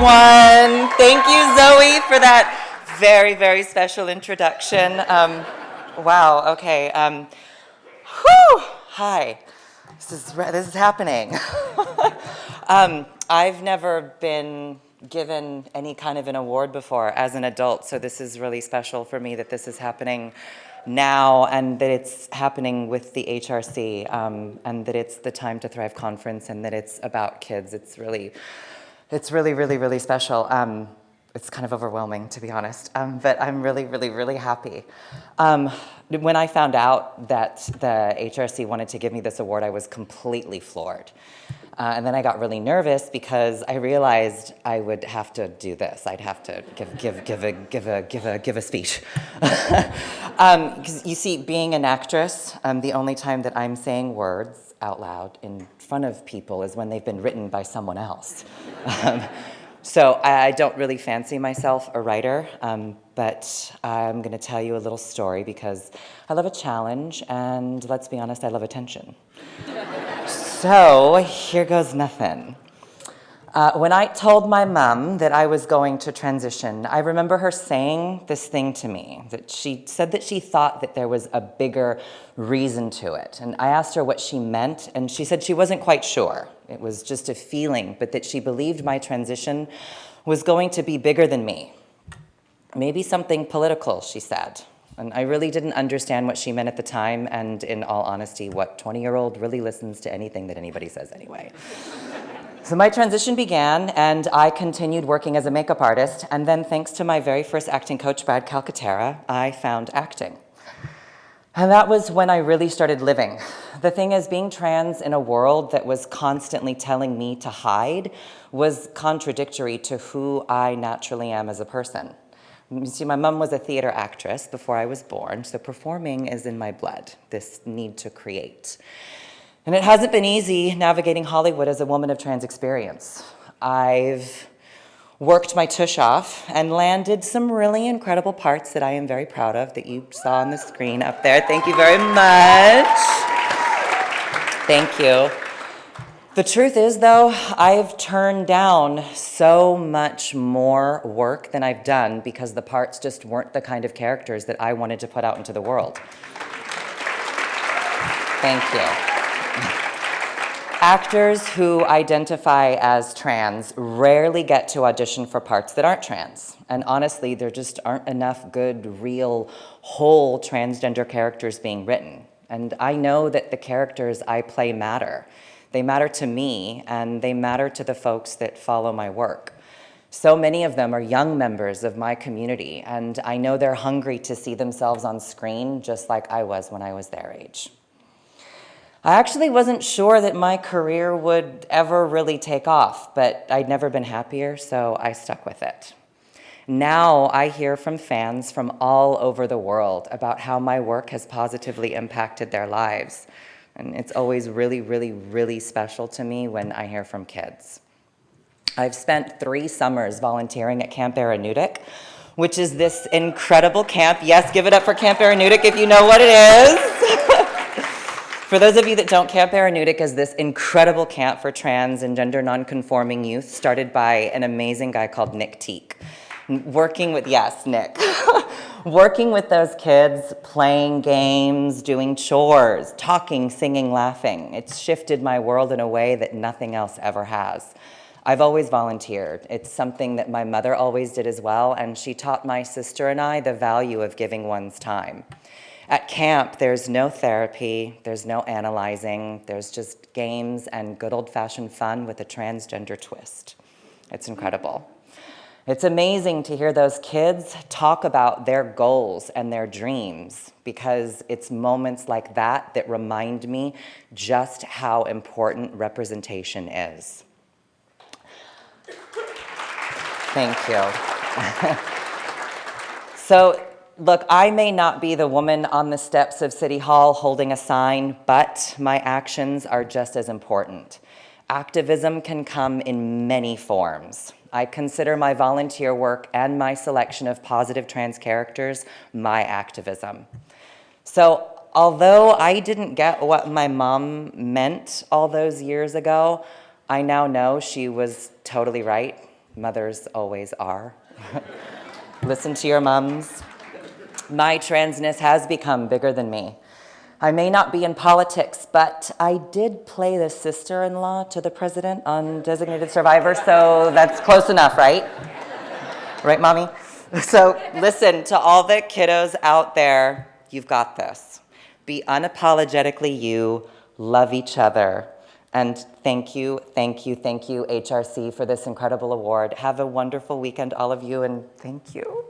everyone. Thank you, Zoe, for that very, very special introduction. Wow, okay. Hi. This is happening. I've never been given any kind of an award before as an adult, so this is really special for me that this is happening now and that it's happening with the HRC, and that it's the Time to Thrive conference and that it's about kids. It's really, really special. It's kind of overwhelming, to be honest, but I'm really happy. When I found out that the HRC wanted to give me this award, I was completely floored. And then I got really nervous because I realized I would have to do this. I'd have to give a speech. Because you see, being an actress, the only time that I'm saying words out loud in front of people is when they've been written by someone else. So I don't really fancy myself a writer, but I'm going to tell you a little story because I love a challenge, and let's be honest, I love attention. So here goes nothing. When I told my mom that I was going to transition, I remember her saying this thing to me, that she said that she thought that there was a bigger reason to it. And I asked her what she meant, and she said she wasn't quite sure. It was just a feeling, but that she believed my transition was going to be bigger than me. Maybe something political, she said. And I really didn't understand what she meant at the time, and in all honesty, what 20-year-old really listens to anything that anybody says anyway. So my transition began, and I continued working as a makeup artist, and then thanks to my very first acting coach, Brad Calcaterra, I found acting. And that was when I really started living. The thing is, being trans in a world that was constantly telling me to hide was contradictory to who I naturally am as a person. You see, my mom was a theater actress before I was born, so performing is in my blood, this need to create. And it hasn't been easy navigating Hollywood as a woman of trans experience. I've worked my tush off and landed some really incredible parts that I am very proud of that you saw on the screen up there. Thank you very much. Thank you. The truth is, though, I've turned down so much more work than I've done because the parts just weren't the kind of characters that I wanted to put out into the world. Thank you. Actors who identify as trans rarely get to audition for parts that aren't trans. And honestly, there just aren't enough good, real, whole transgender characters being written. And I know that the characters I play matter. They matter to me, and they matter to the folks that follow my work. So many of them are young members of my community, and I know they're hungry to see themselves on screen just like I was when I was their age. I actually wasn't sure that my career would ever really take off, but I'd never been happier, so I stuck with it. Now I hear from fans from all over the world about how my work has positively impacted their lives. And it's always really special to me when I hear from kids. I've spent 3 summers volunteering at Camp Aranutic, which is this incredible camp. Yes, give it up for Camp Aranutic if you know what it is. For those of you that don't, Camp Aranutic is this incredible camp for trans and gender nonconforming youth started by an amazing guy called Nick Teak. Working with those kids, playing games, doing chores, talking, singing, laughing. It's shifted my world in a way that nothing else ever has. I've always volunteered. It's something that my mother always did as well, and she taught my sister and I the value of giving one's time. At camp, there's no therapy, there's no analyzing, there's just games and good old-fashioned fun with a transgender twist. It's incredible. It's amazing to hear those kids talk about their goals and their dreams because it's moments like that that remind me just how important representation is. Thank you. So, look, I may not be the woman on the steps of City Hall holding a sign, but my actions are just as important. Activism can come in many forms. I consider my volunteer work and my selection of positive trans characters my activism. So although I didn't get what my mom meant all those years ago, I now know she was totally right. mothers always are. Listen to your mums. My transness has become bigger than me. I may not be in politics, but I did play the sister-in-law to the president on Designated Survivor, so that's close enough, right? Right, Mommy? So listen, to all the kiddos out there, you've got this. Be unapologetically you, love each other. And thank you, thank you, thank you, HRC, for this incredible award. Have a wonderful weekend, all of you, and thank you.